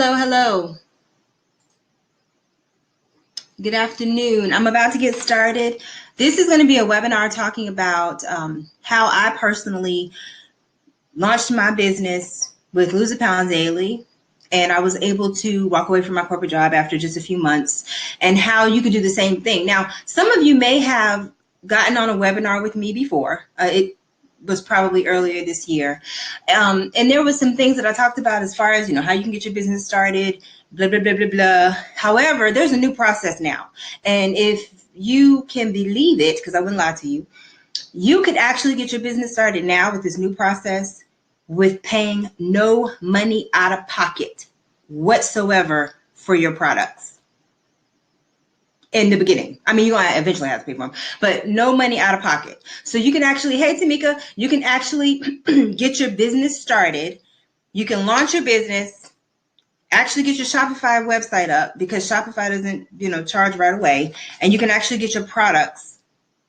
Hello, hello. Good afternoon. I'm about to get started. This is going to be a webinar talking about how I personally launched my business with Lose a Pound Daily. And I was able to walk away from my corporate job after just a few months, and how you could do the same thing. Now, some of you may have gotten on a webinar with me before. It was probably earlier this year. And there was some things that I talked about as far as, how you can get your business started, blah, blah, blah, blah, blah. However, there's a new process now. And if you can believe it, because I wouldn't lie to you, you could actually get your business started now with this new process with paying no money out of pocket whatsoever for your products. In the beginning. I mean, you're going to eventually have to pay for them, but no money out of pocket. So you can actually, hey, Tamika, you can actually get your business started. You can launch your business, actually get your Shopify website up, because Shopify doesn't, charge right away. And you can actually get your products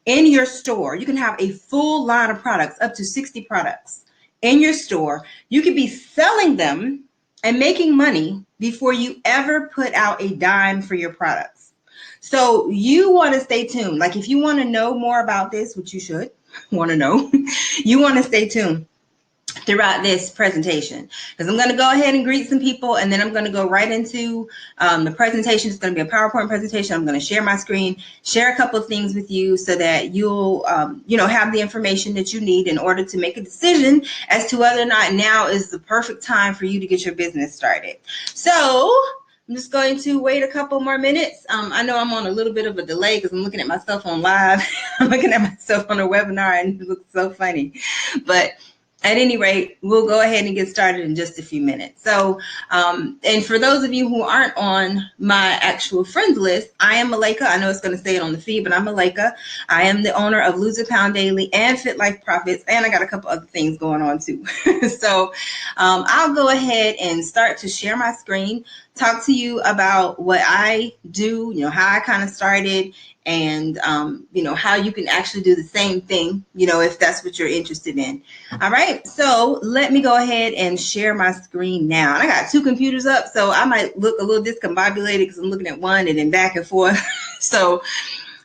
in your store. You can have a full line of products, up to 60 products in your store. You could be selling them and making money before you ever put out a dime for your products. So you want to stay tuned. Like, if you want to know more about this, which you should want to know, you want to stay tuned throughout this presentation, because I'm going to go ahead and greet some people, and then I'm going to go right into the presentation. It's going to be a PowerPoint presentation. I'm going to share my screen, share a couple of things with you so that you'll, have the information that you need in order to make a decision as to whether or not now is the perfect time for you to get your business started. So I'm just going to wait a couple more minutes. I know I'm on a little bit of a delay because I'm looking at myself on live. I'm looking at myself on a webinar, and it looks so funny. But at any rate, we'll go ahead and get started in just a few minutes. So, and for those of you who aren't on my actual friends list, I am Malika. I know it's going to say it on the feed, but I'm Malika. I am the owner of Lose a Pound Daily and Fit Life Profits, and I got a couple other things going on too. So I'll go ahead and start to share my screen, talk to you about what I do, how I kind of started, and how you can actually do the same thing, if that's what you're interested in. All right, so let me go ahead and share my screen now. And I got two computers up, so I might look a little discombobulated because I'm looking at one and then back and forth. So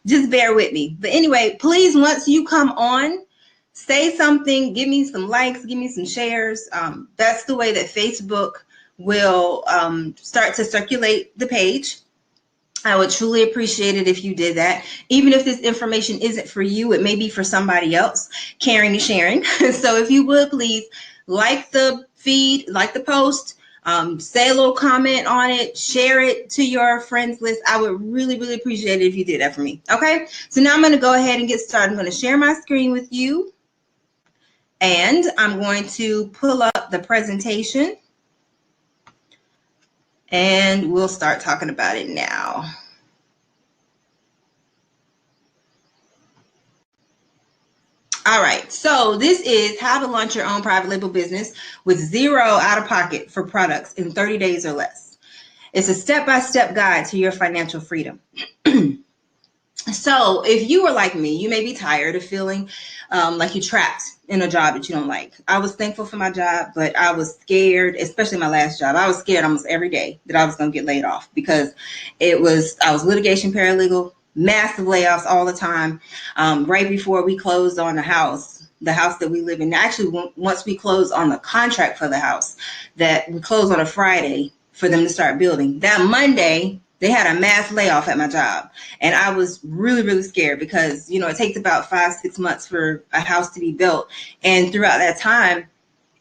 just bear with me. But anyway, please, once you come on, say something, give me some likes, give me some shares. That's the way that Facebook will start to circulate the page. I would truly appreciate it if you did that. Even if this information isn't for you, it may be for somebody else. Caring and sharing. So if you would, please like the feed, like the post, say a little comment on it, share it to your friends list. I would really, really appreciate it if you did that for me. Okay, so now I'm going to go ahead and get started. I'm going to share my screen with you, and I'm going to pull up the presentation, and we'll start talking about it now. All right, so this is how to launch your own private label business with zero out of pocket for products in 30 days or less. It's a step-by-step guide to your financial freedom. So if you were like me, you may be tired of feeling like you're trapped in a job that you don't like. I was thankful for my job, but I was scared, especially my last job. I was scared almost every day that I was going to get laid off, because I was litigation paralegal, massive layoffs all the time. Right before we closed on the house that we live in. Actually, once we closed on the contract for the house, that we closed on a Friday for them to start building, that Monday, they had a mass layoff at my job. And I was really, really scared because, it takes about 5-6 months for a house to be built. And throughout that time,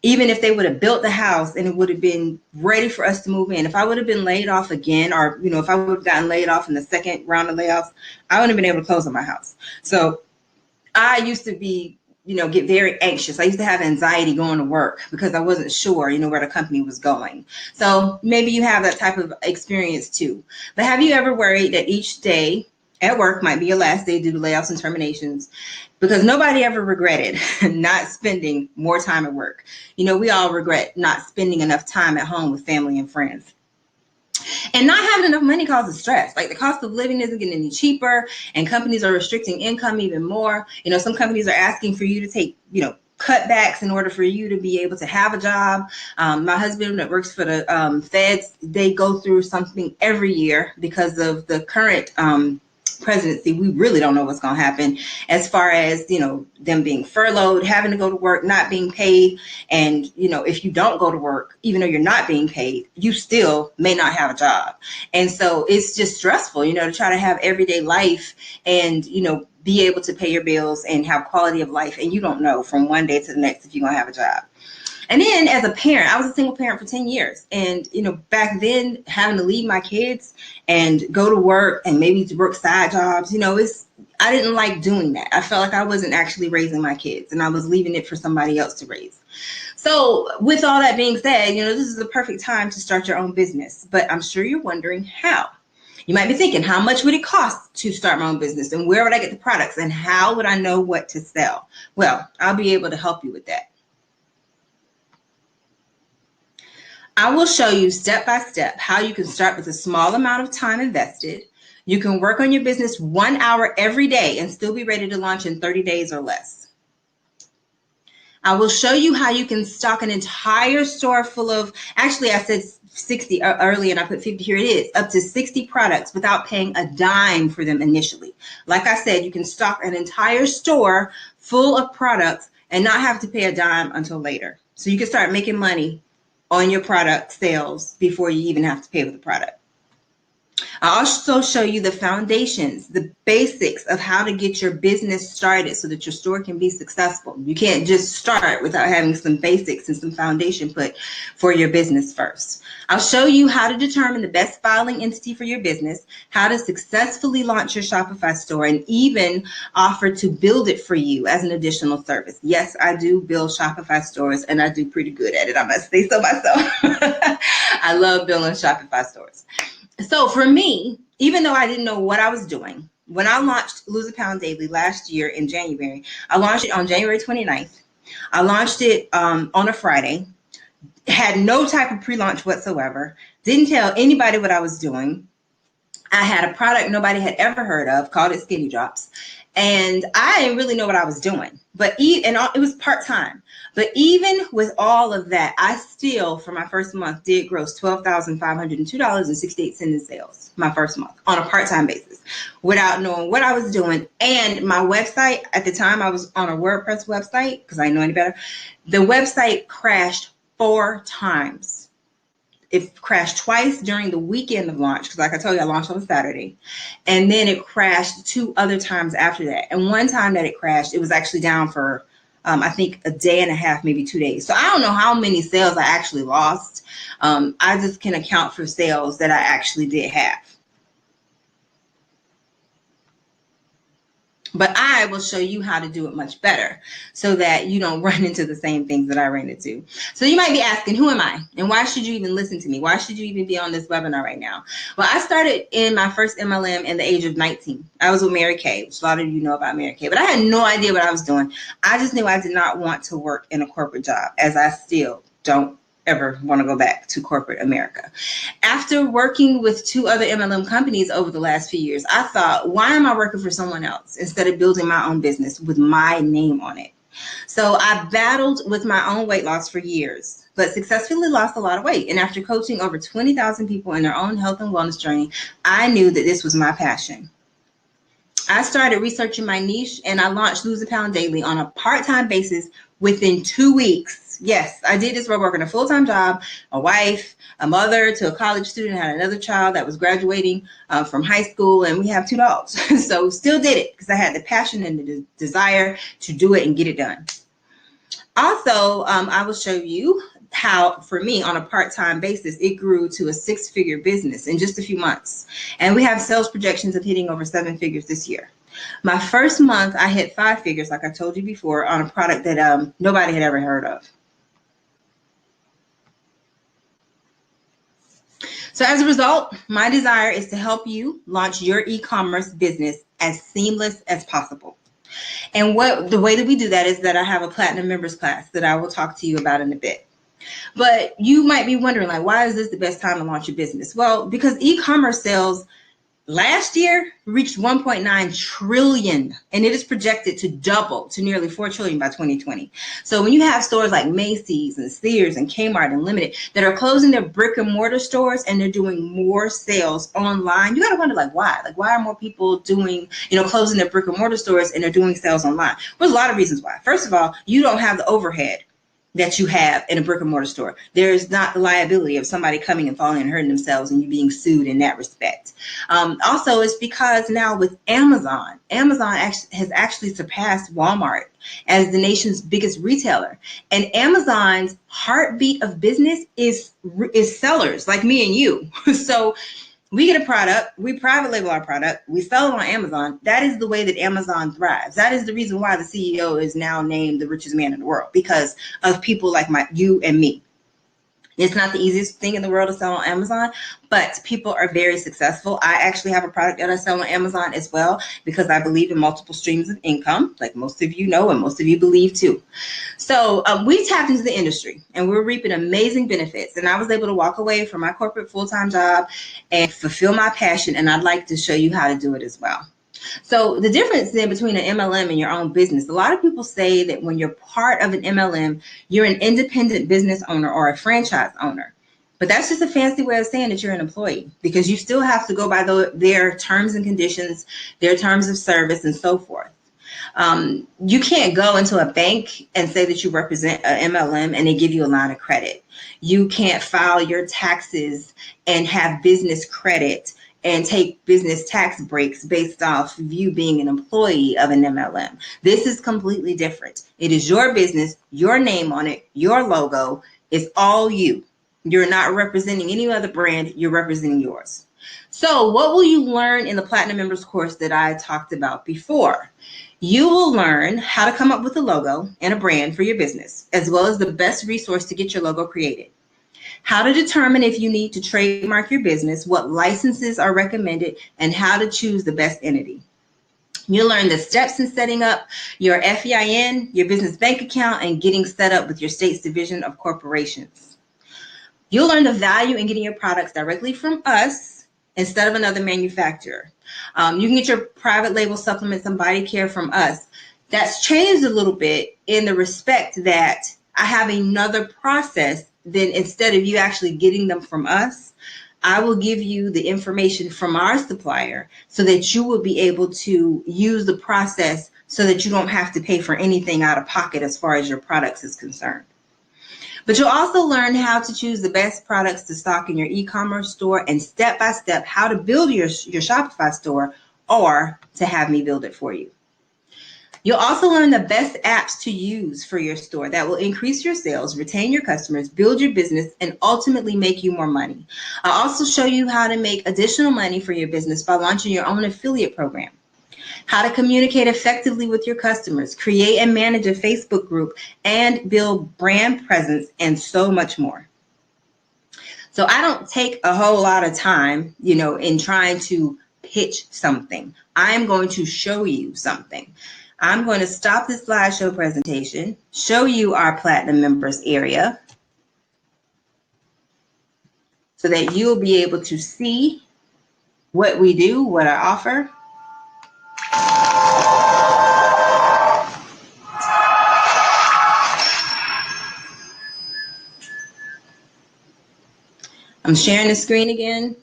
even if they would have built the house and it would have been ready for us to move in, if I would have been laid off again, or, if I would have gotten laid off in the second round of layoffs, I wouldn't have been able to close on my house. So I used to be, get very anxious. I used to have anxiety going to work because I wasn't sure, where the company was going. So maybe you have that type of experience too. But have you ever worried that each day at work might be your last day due to layoffs and terminations? Because nobody ever regretted not spending more time at work. We all regret not spending enough time at home with family and friends. And not having enough money causes stress. Like, the cost of living isn't getting any cheaper, and companies are restricting income even more. Some companies are asking for you to take, cutbacks in order for you to be able to have a job. My husband that works for the feds, they go through something every year because of the current presidency. We really don't know what's going to happen as far as, them being furloughed, having to go to work, not being paid. And, if you don't go to work, even though you're not being paid, you still may not have a job. And so it's just stressful, to try to have everyday life and, be able to pay your bills and have quality of life. And you don't know from one day to the next if you're going to have a job. And then as a parent, I was a single parent for 10 years. And, back then having to leave my kids and go to work and maybe to work side jobs, I didn't like doing that. I felt like I wasn't actually raising my kids and I was leaving it for somebody else to raise. So with all that being said, this is the perfect time to start your own business. But I'm sure you're wondering how. You might be thinking, how much would it cost to start my own business? And where would I get the products? And how would I know what to sell? Well, I'll be able to help you with that. I will show you step by step how you can start with a small amount of time invested. You can work on your business 1 hour every day and still be ready to launch in 30 days or less. I will show you how you can stock an entire store full of, actually I said 60 earlier and I put 50, here it is, up to 60 products without paying a dime for them initially. Like I said, you can stock an entire store full of products and not have to pay a dime until later. So you can start making money on your product sales before you even have to pay for the product. I'll also show you the foundations, the basics of how to get your business started so that your store can be successful. You can't just start without having some basics and some foundation put for your business first. I'll show you how to determine the best filing entity for your business, how to successfully launch your Shopify store, and even offer to build it for you as an additional service. Yes, I do build Shopify stores and I do pretty good at it. I must say so myself. I love building Shopify stores. So for me, even though I didn't know what I was doing, when I launched Lose a Pound Daily last year in January, I launched it on January 29th. I launched it on a Friday, had no type of pre-launch whatsoever, didn't tell anybody what I was doing. I had a product nobody had ever heard of, called it Skinny Drops. And I didn't really know what I was doing, it was part-time. But even with all of that, I still, for my first month, did gross $12,502.68 in sales, my first month, on a part-time basis, without knowing what I was doing. And my website, at the time, I was on a WordPress website, because I didn't know any better. The website crashed 4 times. It crashed twice during the weekend of launch, because like I told you, I launched on a Saturday. And then it crashed 2 other times after that. And one time that it crashed, it was actually down for, I think, a day and a half, maybe 2 days. So I don't know how many sales I actually lost. I just can account for sales that I actually did have. But I will show you how to do it much better so that you don't run into the same things that I ran into. So you might be asking, who am I? And why should you even listen to me? Why should you even be on this webinar right now? Well, I started in my first MLM in the age of 19. I was with Mary Kay, which a lot of you know about Mary Kay, but I had no idea what I was doing. I just knew I did not want to work in a corporate job, as I still don't ever want to go back to corporate America. After working with 2 other MLM companies over the last few years, I thought, why am I working for someone else instead of building my own business with my name on it? So I battled with my own weight loss for years, but successfully lost a lot of weight. And after coaching over 20,000 people in their own health and wellness journey, I knew that this was my passion. I started researching my niche and I launched Lose a Pound Daily on a part-time basis within 2 weeks. Yes, I did this while working a full-time job, a wife, a mother to a college student, had another child that was graduating from high school, and we have 2 dogs. So still did it because I had the passion and the desire to do it and get it done. Also, I will show you how, for me, on a part-time basis, it grew to a 6-figure business in just a few months. And we have sales projections of hitting over 7 figures this year. My first month, I hit 5 figures, like I told you before, on a product that nobody had ever heard of. So as a result, my desire is to help you launch your e-commerce business as seamless as possible. And the way that we do that is that I have a platinum members class that I will talk to you about in a bit. But you might be wondering, like, why is this the best time to launch your business? Well, because e-commerce sales last year reached 1.9 trillion, and it is projected to double to nearly 4 trillion by 2020. So when you have stores like Macy's and Sears and Kmart and Limited that are closing their brick and mortar stores and they're doing more sales online, you got to wonder, like, why? Like, why are more people doing, closing their brick and mortar stores and they're doing sales online? There's a lot of reasons why. First of all, you don't have the overhead that you have in a brick and mortar store. There's not the liability of somebody coming and falling and hurting themselves and you being sued in that respect. Also, it's because now with Amazon has actually surpassed Walmart as the nation's biggest retailer. And Amazon's heartbeat of business is sellers like me and you. So we get a product, we private label our product, we sell it on Amazon. That is the way that Amazon thrives. That is the reason why the CEO is now named the richest man in the world, because of people like you and me. It's not the easiest thing in the world to sell on Amazon, but people are very successful. I actually have a product that I sell on Amazon as well, because I believe in multiple streams of income, like most of you know, and most of you believe too. So we tapped into the industry and we're reaping amazing benefits. And I was able to walk away from my corporate full-time job and fulfill my passion. And I'd like to show you how to do it as well. So the difference then between an MLM and your own business, a lot of people say that when you're part of an MLM, you're an independent business owner or a franchise owner. But that's just a fancy way of saying that you're an employee, because you still have to go by their terms and conditions, their terms of service, and so forth. You can't go into a bank and say that you represent an MLM and they give you a line of credit. You can't file your taxes and have business credit and take business tax breaks based off of you being an employee of an MLM. This is completely different. It is your business, your name on it, your logo. It's all you. You're not representing any other brand. You're representing yours. So what will you learn in the Platinum Members course that I talked about before? You will learn how to come up with a logo and a brand for your business, as well as the best resource to get your logo created. How to determine if you need to trademark your business, what licenses are recommended, and how to choose the best entity. You'll learn the steps in setting up your FEIN, your business bank account, and getting set up with your state's division of corporations. You'll learn the value in getting your products directly from us instead of another manufacturer. You can get your private label supplements and body care from us. That's changed a little bit in the respect that I have another process. Then instead of you actually getting them from us, I will give you the information from our supplier so that you will be able to use the process so that you don't have to pay for anything out of pocket as far as your products is concerned. But you'll also learn how to choose the best products to stock in your e-commerce store and step-by-step how to build your Shopify store, or to have me build it for you. You'll also learn the best apps to use for your store that will increase your sales, retain your customers, build your business, and ultimately make you more money. I'll also show you how to make additional money for your business by launching your own affiliate program, how to communicate effectively with your customers, create and manage a Facebook group, and build brand presence, and so much more. So I don't take a whole lot of time, in trying to pitch something. I'm going to show you something. I'm going to stop this slideshow presentation, show you our Platinum Members area so that you'll be able to see what we do, what I offer. I'm sharing the screen again.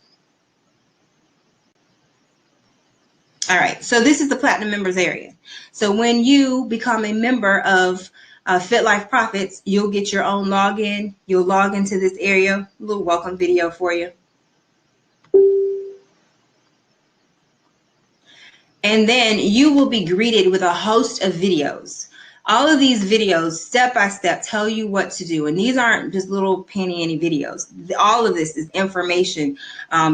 All right, so this is the Platinum Members area. So when you become a member of Fit Life Profits, you'll get your own login. You'll log into this area. A little welcome video for you. And then you will be greeted with a host of videos. All of these videos, step by step, tell you what to do. And these aren't just little penny videos. All of this is information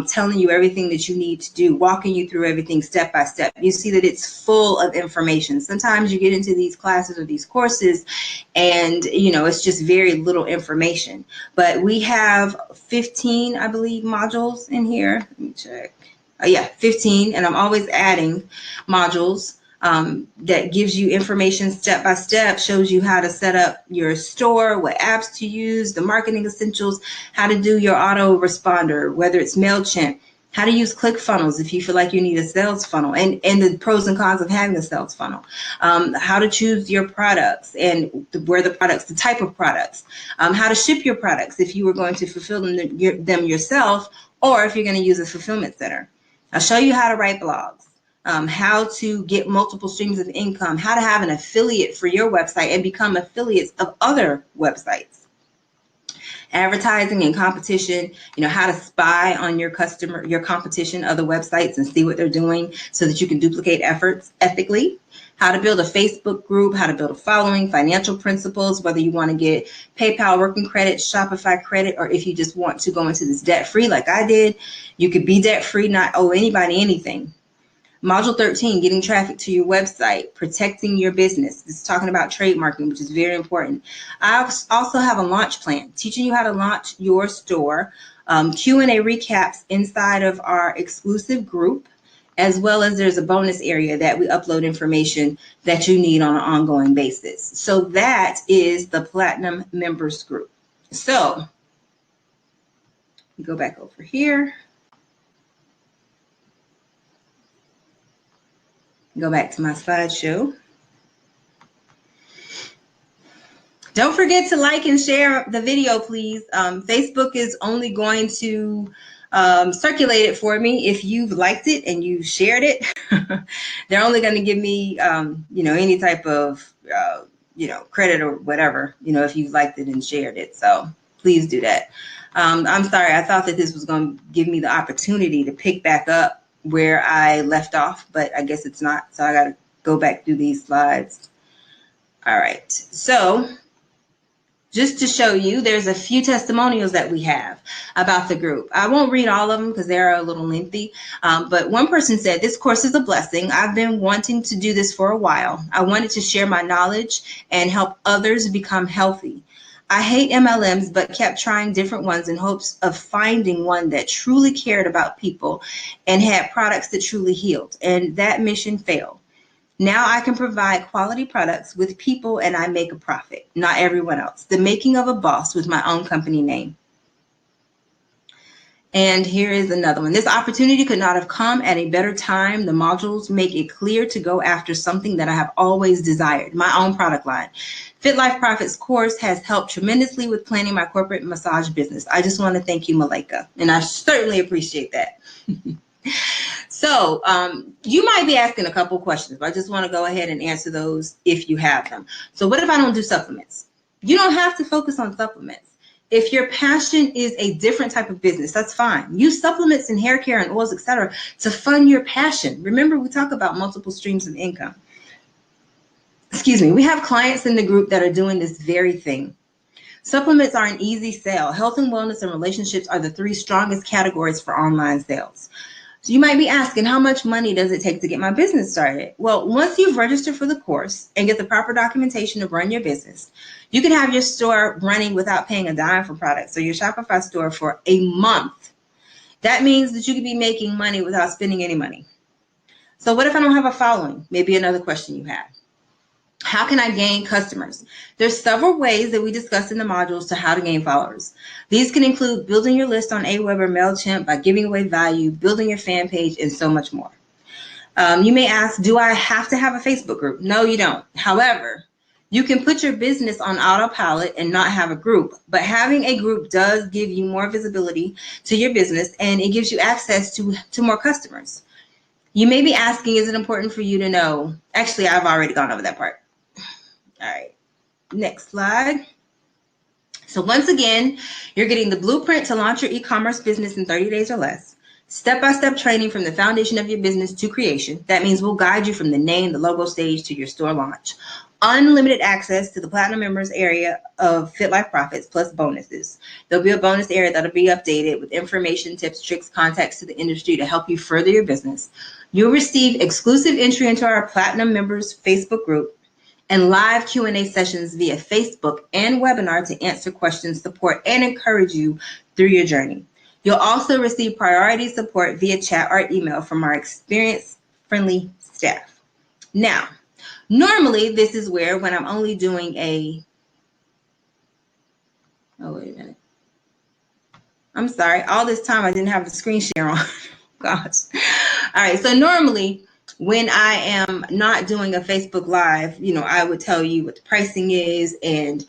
telling you everything that you need to do, walking you through everything step by step. You see that it's full of information. Sometimes you get into these classes or these courses and, it's just very little information. But we have 15, I believe, modules in here. Let me check. 15, and I'm always adding modules that gives you information step by step, shows you how to set up your store, what apps to use, the marketing essentials, how to do your autoresponder, whether it's MailChimp, how to use ClickFunnels if you feel like you need a sales funnel, and the pros and cons of having a sales funnel, how to choose your products and where the products, the type of products, how to ship your products if you were going to fulfill them yourself, or if you're going to use a fulfillment center. I'll show you how to write blogs. How to get multiple streams of income, how to have an affiliate for your website and become affiliates of other websites. Advertising and competition, how to spy on your competition, other websites, and see what they're doing so that you can duplicate efforts ethically. How to build a Facebook group, how to build a following, financial principles, whether you want to get PayPal working credit, Shopify credit, or if you just want to go into this debt-free like I did. You could be debt-free, not owe anybody anything. Module 13, getting traffic to your website, protecting your business. This is talking about trademarking, which is very important. I also have a launch plan, teaching you how to launch your store, Q&A recaps inside of our exclusive group, as well as there's a bonus area that we upload information that you need on an ongoing basis. So that is the Platinum Members Group. So go back over here. Go back to my slideshow. Don't forget to like and share the video, please. Facebook is only going to circulate it for me if you've liked it and you've shared it. They're only going to give me, any type of, credit or whatever, if you've liked it and shared it. So please do that. I'm sorry. I thought that this was going to give me the opportunity to pick back up where I left off, but I guess it's not. So I got to go back through these slides. All right. So just to show you, there's a few testimonials that we have about the group. I won't read all of them because they're a little lengthy, but one person said, "This course is a blessing. I've been wanting to do this for a while. I wanted to share my knowledge and help others become healthy. I hate MLMs, but kept trying different ones in hopes of finding one that truly cared about people and had products that truly healed. And that mission failed. Now I can provide quality products with people and I make a profit, not everyone else. The making of a boss with my own company name." And here is another one. "This opportunity could not have come at a better time. The modules make it clear to go after something that I have always desired, my own product line. Fit Life Profits course has helped tremendously with planning my corporate massage business. I just want to thank you, Malika." And I certainly appreciate that. So you might be asking a couple questions, but I just want to go ahead and answer those if you have them. So what if I don't do supplements? You don't have to focus on supplements. If your passion is a different type of business, that's fine. Use supplements and hair care and oils, etc., to fund your passion. Remember, we talk about multiple streams of income. Excuse me. We have clients in the group that are doing this very thing. Supplements are an easy sell. Health and wellness and relationships are the three strongest categories for online sales. So you might be asking, how much money does it take to get my business started? Well, once you've registered for the course and get the proper documentation to run your business, you can have your store running without paying a dime for products, or your Shopify store for a month. That means that you could be making money without spending any money. So what if I don't have a following? Maybe another question you have. How can I gain customers? There's several ways that we discussed in the modules to how to gain followers. These can include building your list on Aweber or MailChimp by giving away value, building your fan page, and so much more. You may ask, do I have to have a Facebook group? No, you don't. However, you can put your business on autopilot and not have a group, but having a group does give you more visibility to your business and it gives you access to more customers. You may be asking, is it important for you to know? Actually, I've already gone over that part. All right, next slide. So once again, you're getting the blueprint to launch your e-commerce business in 30 days or less. Step-by-step training from the foundation of your business to creation. That means we'll guide you from the name, the logo stage to your store launch. Unlimited access to the Platinum Members area of Fit Life Profits plus bonuses. There'll be a bonus area that'll be updated with information, tips, tricks, contacts to the industry to help you further your business. You'll receive exclusive entry into our Platinum Members Facebook group and live Q&A sessions via Facebook and webinar to answer questions, support, and encourage you through your journey. You'll also receive priority support via chat or email from our experienced, friendly staff. Now, normally this is where when I'm only doing oh, wait a minute. I'm sorry, all this time I didn't have the screen share on. gosh. All right. So normally when I am not doing a Facebook Live, I would tell you what the pricing is and,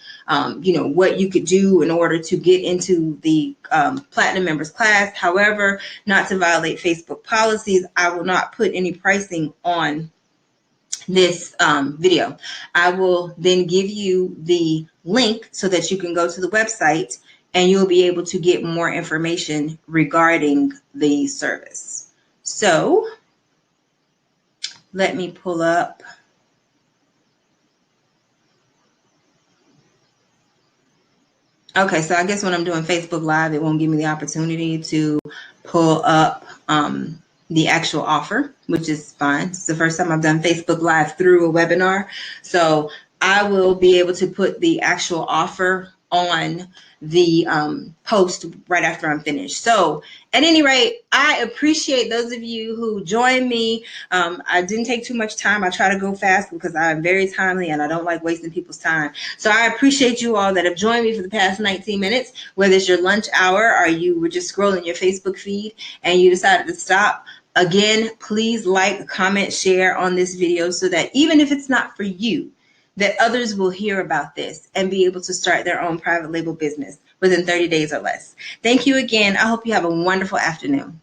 what you could do in order to get into the Platinum Members class. However, not to violate Facebook policies, I will not put any pricing on this video. I will then give you the link so that you can go to the website and you'll be able to get more information regarding the service. So let me pull up. Okay, so I guess when I'm doing Facebook Live, it won't give me the opportunity to pull up the actual offer, which is fine. It's the first time I've done Facebook Live through a webinar. So I will be able to put the actual offer on the post right after I'm finished. So at any rate, I appreciate those of you who joined me. I didn't take too much time. I try to go fast because I'm very timely and I don't like wasting people's time. So I appreciate you all that have joined me for the past 19 minutes, whether it's your lunch hour or you were just scrolling your Facebook feed and you decided to stop. Again, please like, comment, share on this video so that even if it's not for you, that others will hear about this and be able to start their own private label business within 30 days or less. Thank you again. I hope you have a wonderful afternoon.